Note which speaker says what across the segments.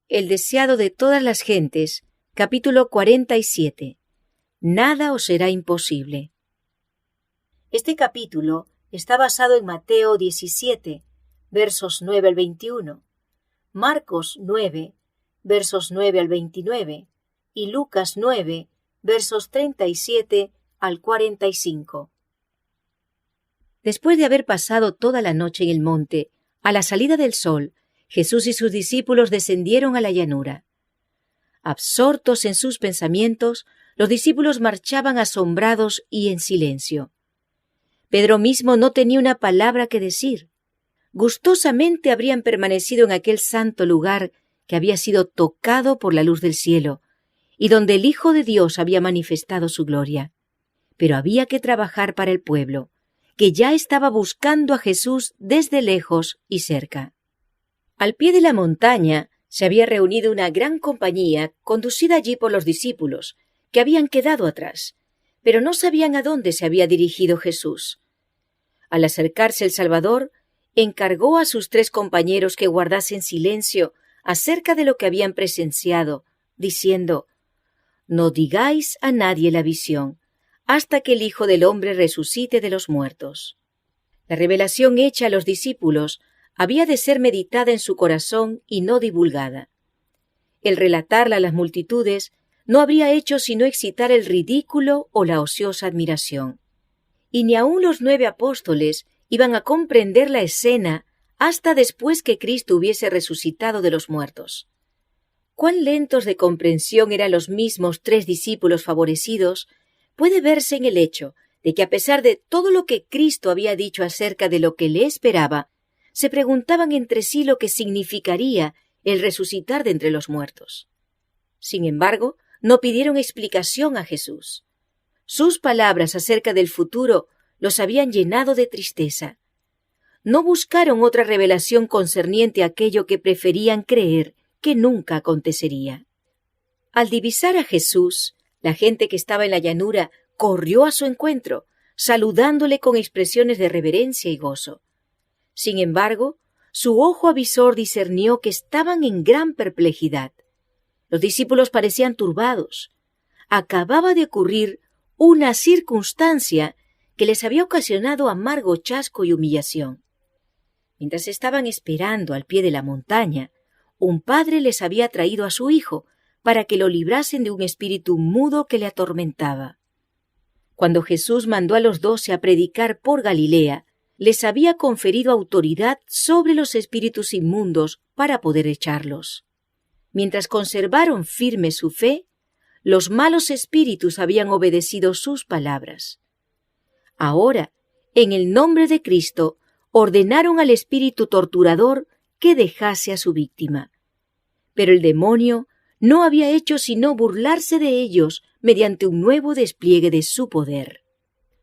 Speaker 1: El deseado de todas las gentes, capítulo 47. Nada os será imposible. Este capítulo está basado en Mateo 17, versos 9 al 21, Marcos 9, versos 9 al 29, y Lucas 9, versos 37 al 45. Después de haber pasado toda la noche en el monte, a la salida del sol, Jesús y sus discípulos descendieron a la llanura. Absortos en sus pensamientos, los discípulos marchaban asombrados y en silencio. Pedro mismo no tenía una palabra que decir. Gustosamente habrían permanecido en aquel santo lugar que había sido tocado por la luz del cielo y donde el Hijo de Dios había manifestado su gloria. Pero había que trabajar para el pueblo, que ya estaba buscando a Jesús desde lejos y cerca. Al pie de la montaña se había reunido una gran compañía conducida allí por los discípulos, que habían quedado atrás, pero no sabían a dónde se había dirigido Jesús. Al acercarse el Salvador, encargó a sus 3 compañeros que guardasen silencio acerca de lo que habían presenciado, diciendo: «No digáis a nadie la visión, hasta que el Hijo del Hombre resucite de los muertos». La revelación hecha a los discípulos había de ser meditada en su corazón y no divulgada. El relatarla a las multitudes no habría hecho sino excitar el ridículo o la ociosa admiración. Y ni aun los 9 apóstoles iban a comprender la escena hasta después que Cristo hubiese resucitado de los muertos. Cuán lentos de comprensión eran los mismos 3 discípulos favorecidos puede verse en el hecho de que, a pesar de todo lo que Cristo había dicho acerca de lo que le esperaba, se preguntaban entre sí lo que significaría el resucitar de entre los muertos. Sin embargo, no pidieron explicación a Jesús. Sus palabras acerca del futuro los habían llenado de tristeza. No buscaron otra revelación concerniente a aquello que preferían creer que nunca acontecería. Al divisar a Jesús, la gente que estaba en la llanura corrió a su encuentro, saludándole con expresiones de reverencia y gozo. Sin embargo, su ojo avisor discernió que estaban en gran perplejidad. Los discípulos parecían turbados. Acababa de ocurrir una circunstancia que les había ocasionado amargo chasco y humillación. Mientras estaban esperando al pie de la montaña, un padre les había traído a su hijo para que lo librasen de un espíritu mudo que le atormentaba. Cuando Jesús mandó a los 12 a predicar por Galilea, les había conferido autoridad sobre los espíritus inmundos para poder echarlos. Mientras conservaron firme su fe, los malos espíritus habían obedecido sus palabras. Ahora, en el nombre de Cristo, ordenaron al espíritu torturador que dejase a su víctima. Pero el demonio no había hecho sino burlarse de ellos mediante un nuevo despliegue de su poder.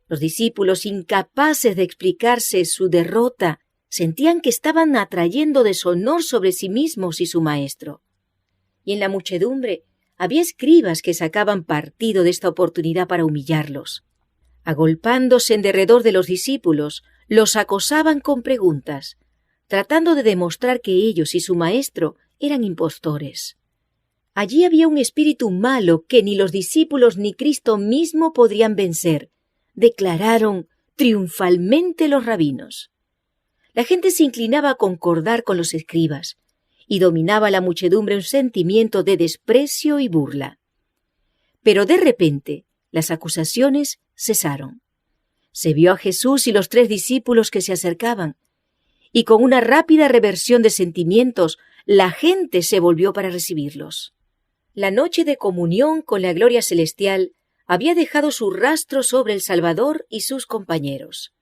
Speaker 1: Los discípulos, incapaces de explicarse su derrota, sentían que estaban atrayendo deshonor sobre sí mismos y su maestro. Y en la muchedumbre había escribas que sacaban partido de esta oportunidad para humillarlos. Agolpándose en derredor de los discípulos, los acosaban con preguntas, tratando de demostrar que ellos y su maestro eran impostores. Allí había un espíritu malo que ni los discípulos ni Cristo mismo podrían vencer, declararon triunfalmente los rabinos. La gente se inclinaba a concordar con los escribas, y dominaba a la muchedumbre un sentimiento de desprecio y burla. Pero de repente las acusaciones cesaron. Se vio a Jesús y los 3 discípulos que se acercaban, y con una rápida reversión de sentimientos, la gente se volvió para recibirlos. La noche de comunión con la gloria celestial había dejado su rastro sobre el Salvador y sus compañeros.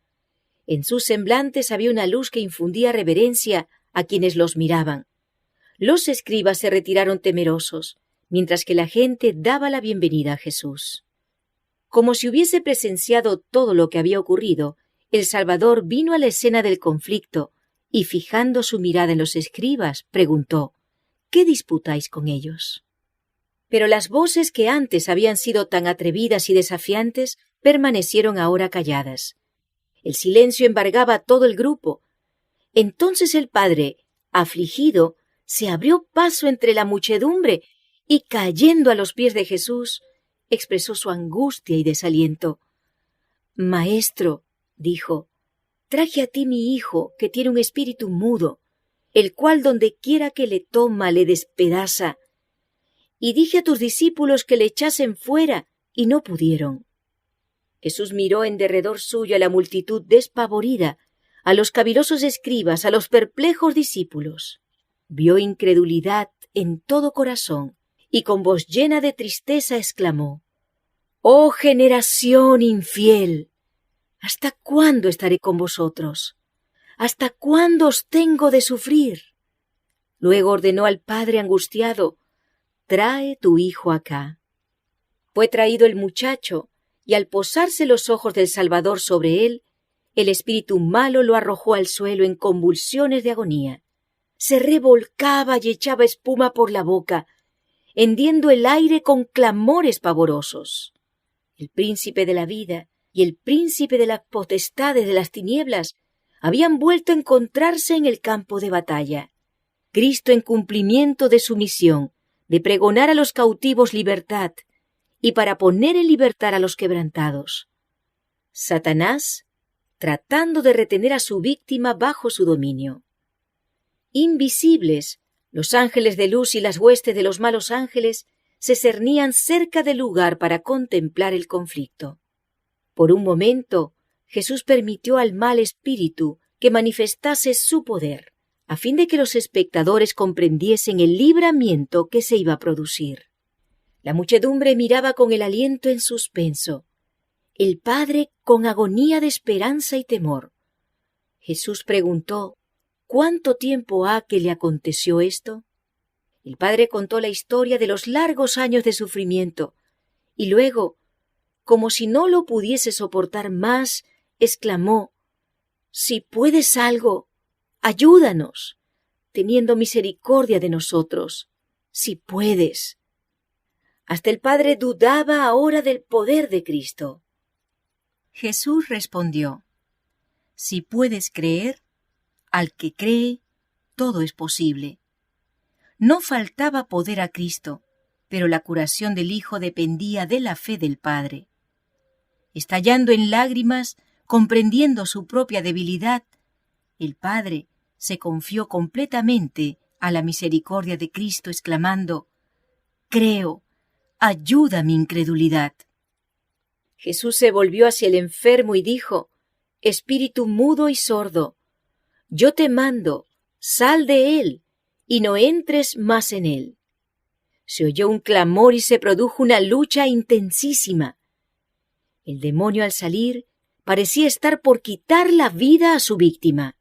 Speaker 1: En sus semblantes había una luz que infundía reverencia a quienes los miraban. Los escribas se retiraron temerosos, mientras que la gente daba la bienvenida a Jesús. Como si hubiese presenciado todo lo que había ocurrido, el Salvador vino a la escena del conflicto y, fijando su mirada en los escribas, preguntó: «¿Qué disputáis con ellos?». Pero las voces que antes habían sido tan atrevidas y desafiantes permanecieron ahora calladas. El silencio embargaba a todo el grupo. Entonces el padre, afligido, se abrió paso entre la muchedumbre y, cayendo a los pies de Jesús, expresó su angustia y desaliento. «Maestro», dijo, «traje a ti mi hijo, que tiene un espíritu mudo, el cual donde quiera que le toma le despedaza. Y dije a tus discípulos que le echasen fuera, y no pudieron». Jesús miró en derredor suyo a la multitud despavorida, a los cavilosos escribas, a los perplejos discípulos. Vio incredulidad en todo corazón, y con voz llena de tristeza exclamó: «¡Oh generación infiel! ¿Hasta cuándo estaré con vosotros? ¿Hasta cuándo os tengo de sufrir?». Luego ordenó al padre angustiado: «Trae tu hijo acá». Fue traído el muchacho, y al posarse los ojos del Salvador sobre él, el espíritu malo lo arrojó al suelo en convulsiones de agonía. Se revolcaba y echaba espuma por la boca, hendiendo el aire con clamores pavorosos. El príncipe de la vida y el príncipe de las potestades de las tinieblas habían vuelto a encontrarse en el campo de batalla. Cristo, en cumplimiento de su misión de pregonar a los cautivos libertad y para poner en libertad a los quebrantados. Satanás, tratando de retener a su víctima bajo su dominio. Invisibles, los ángeles de luz y las huestes de los malos ángeles se cernían cerca del lugar para contemplar el conflicto. Por un momento, Jesús permitió al mal espíritu que manifestase su poder, a fin de que los espectadores comprendiesen el libramiento que se iba a producir. La muchedumbre miraba con el aliento en suspenso, el Padre con agonía de esperanza y temor. Jesús preguntó: «¿Cuánto tiempo ha que le aconteció esto?». El Padre contó la historia de los largos años de sufrimiento, y luego, como si no lo pudiese soportar más, exclamó: «Si puedes algo, ayúdanos, teniendo misericordia de nosotros, si puedes». Hasta el Padre dudaba ahora del poder de Cristo. Jesús respondió: «Si puedes creer, al que cree, todo es posible». No faltaba poder a Cristo, pero la curación del Hijo dependía de la fe del Padre. Estallando en lágrimas, comprendiendo su propia debilidad, el Padre se confió completamente a la misericordia de Cristo, exclamando: «Creo, ayuda mi incredulidad». Jesús se volvió hacia el enfermo y dijo: «Espíritu mudo y sordo, yo te mando, sal de él, y no entres más en él». Se oyó un clamor y se produjo una lucha intensísima. El demonio, al salir, parecía estar por quitar la vida a su víctima.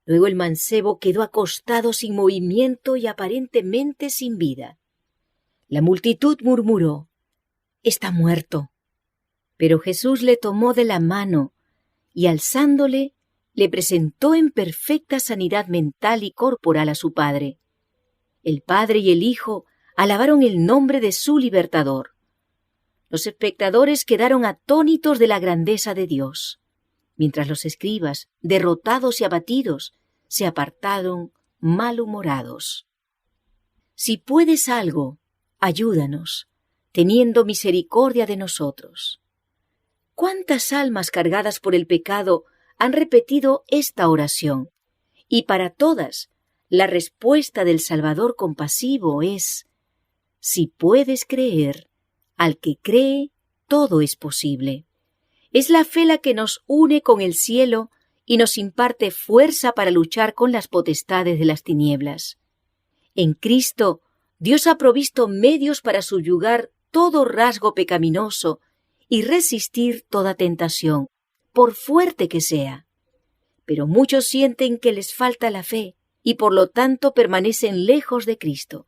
Speaker 1: Luego el mancebo quedó acostado sin movimiento y aparentemente sin vida. La multitud murmuró: «Está muerto». Pero Jesús le tomó de la mano y, alzándole, le presentó en perfecta sanidad mental y corporal a su Padre. El Padre y el Hijo alabaron el nombre de su libertador. Los espectadores quedaron atónitos de la grandeza de Dios, mientras los escribas, derrotados y abatidos, se apartaron malhumorados. «Si puedes algo, ayúdanos, teniendo misericordia de nosotros». ¿Cuántas almas cargadas por el pecado han repetido esta oración? Y para todas, la respuesta del Salvador compasivo es: «Si puedes creer, al que cree, todo es posible». Es la fe la que nos une con el cielo y nos imparte fuerza para luchar con las potestades de las tinieblas. En Cristo, Dios ha provisto medios para subyugar todo rasgo pecaminoso y resistir toda tentación, por fuerte que sea. Pero muchos sienten que les falta la fe y por lo tanto permanecen lejos de Cristo.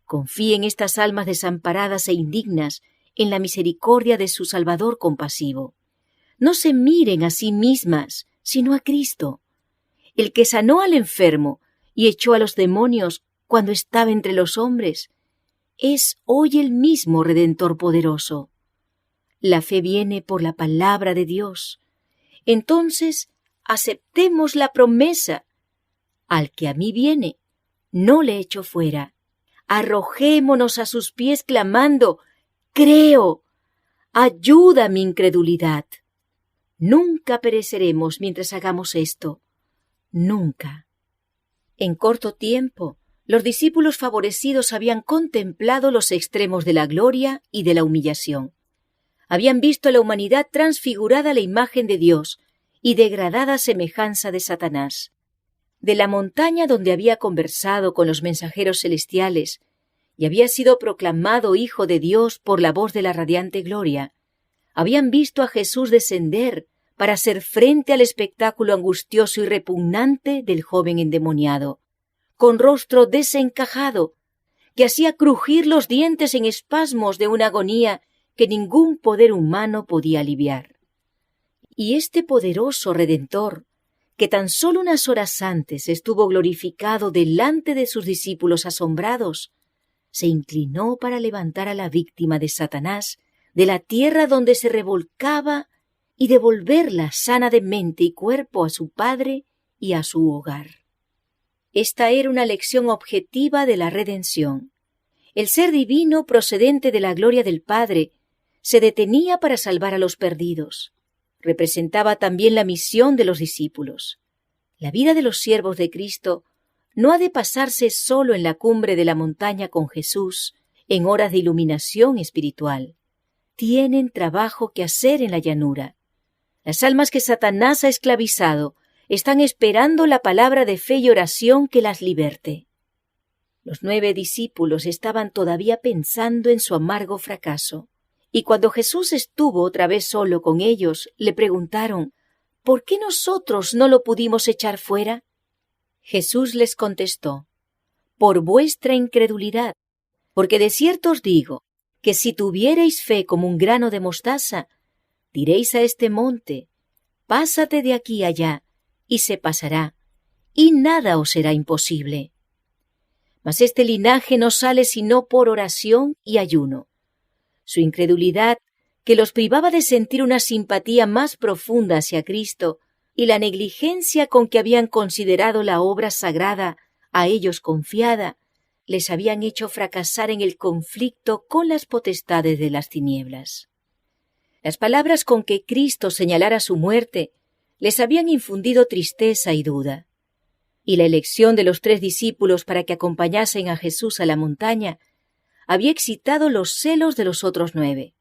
Speaker 1: Confíen estas almas desamparadas e indignas en la misericordia de su Salvador compasivo. No se miren a sí mismas, sino a Cristo, el que sanó al enfermo y echó a los demonios cuando estaba entre los hombres. Es hoy el mismo Redentor poderoso. La fe viene por la palabra de Dios. Entonces, aceptemos la promesa: «Al que a mí viene, no le echó fuera. Arrojémonos a sus pies clamando: «Creo, ayuda mi incredulidad». Nunca pereceremos mientras hagamos esto. Nunca. En corto tiempo, los discípulos favorecidos habían contemplado los extremos de la gloria y de la humillación. Habían visto a la humanidad transfigurada a la imagen de Dios y degradada a semejanza de Satanás. De la montaña donde había conversado con los mensajeros celestiales y había sido proclamado Hijo de Dios por la voz de la radiante gloria, habían visto a Jesús descender para hacer frente al espectáculo angustioso y repugnante del joven endemoniado, con rostro desencajado, que hacía crujir los dientes en espasmos de una agonía que ningún poder humano podía aliviar. Y este poderoso Redentor, que tan solo unas horas antes estuvo glorificado delante de sus discípulos asombrados, se inclinó para levantar a la víctima de Satanás de la tierra donde se revolcaba y devolverla sana de mente y cuerpo a su Padre y a su hogar. Esta era una lección objetiva de la redención. El ser divino procedente de la gloria del Padre se detenía para salvar a los perdidos. Representaba también la misión de los discípulos. La vida de los siervos de Cristo no ha de pasarse solo en la cumbre de la montaña con Jesús, en horas de iluminación espiritual. Tienen trabajo que hacer en la llanura. Las almas que Satanás ha esclavizado están esperando la palabra de fe y oración que las liberte. Los 9 discípulos estaban todavía pensando en su amargo fracaso, y cuando Jesús estuvo otra vez solo con ellos, le preguntaron: ¿por qué nosotros no lo pudimos echar fuera? Jesús les contestó: por vuestra incredulidad, porque de cierto os digo que si tuviereis fe como un grano de mostaza, diréis a este monte: pásate de aquí allá, y se pasará, y nada os será imposible. Mas este linaje no sale sino por oración y ayuno. Su incredulidad, que los privaba de sentir una simpatía más profunda hacia Cristo, y la negligencia con que habían considerado la obra sagrada a ellos confiada, les habían hecho fracasar en el conflicto con las potestades de las tinieblas. Las palabras con que Cristo señalara su muerte les habían infundido tristeza y duda, y la elección de los 3 discípulos para que acompañasen a Jesús a la montaña había excitado los celos de los otros 9.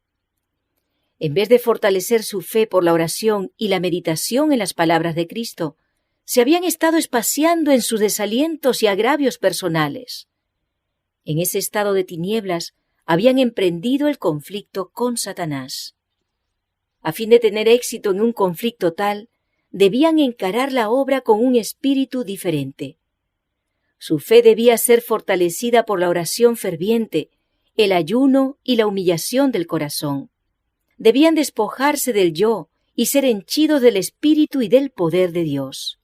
Speaker 1: En vez de fortalecer su fe por la oración y la meditación en las palabras de Cristo, se habían estado espaciando en sus desalientos y agravios personales. En ese estado de tinieblas habían emprendido el conflicto con Satanás. A fin de tener éxito en un conflicto tal, debían encarar la obra con un espíritu diferente. Su fe debía ser fortalecida por la oración ferviente, el ayuno y la humillación del corazón. Debían despojarse del yo y ser henchidos del Espíritu y del poder de Dios.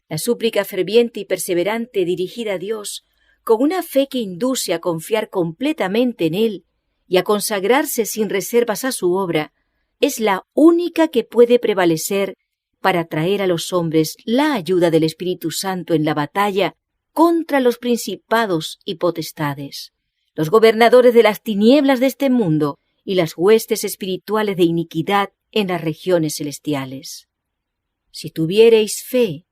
Speaker 1: La súplica ferviente y perseverante dirigida a Dios, con una fe que induce a confiar completamente en Él y a consagrarse sin reservas a su obra, es la única que puede prevalecer para traer a los hombres la ayuda del Espíritu Santo en la batalla contra los principados y potestades, los gobernadores de las tinieblas de este mundo y las huestes espirituales de iniquidad en las regiones celestiales. Si tuviereis fe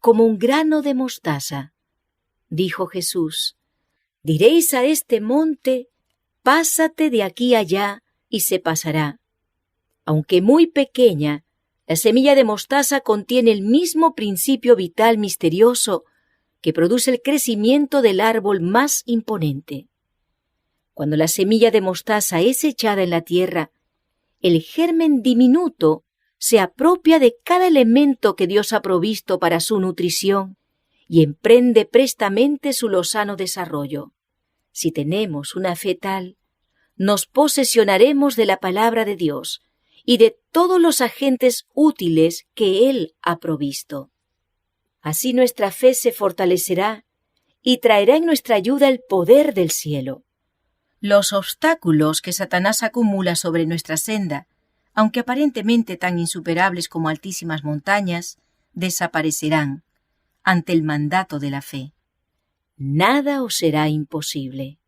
Speaker 1: como un grano de mostaza, dijo Jesús, diréis a este monte: pásate de aquí allá, y se pasará. Aunque muy pequeña, la semilla de mostaza contiene el mismo principio vital misterioso que produce el crecimiento del árbol más imponente. Cuando la semilla de mostaza es echada en la tierra, el germen diminuto se apropia de cada elemento que Dios ha provisto para su nutrición y emprende prestamente su lozano desarrollo. Si tenemos una fe tal, nos posesionaremos de la palabra de Dios y de todos los agentes útiles que Él ha provisto. Así nuestra fe se fortalecerá y traerá en nuestra ayuda el poder del cielo. Los obstáculos que Satanás acumula sobre nuestra senda, aunque aparentemente tan insuperables como altísimas montañas, desaparecerán ante el mandato de la fe. nada os será imposible.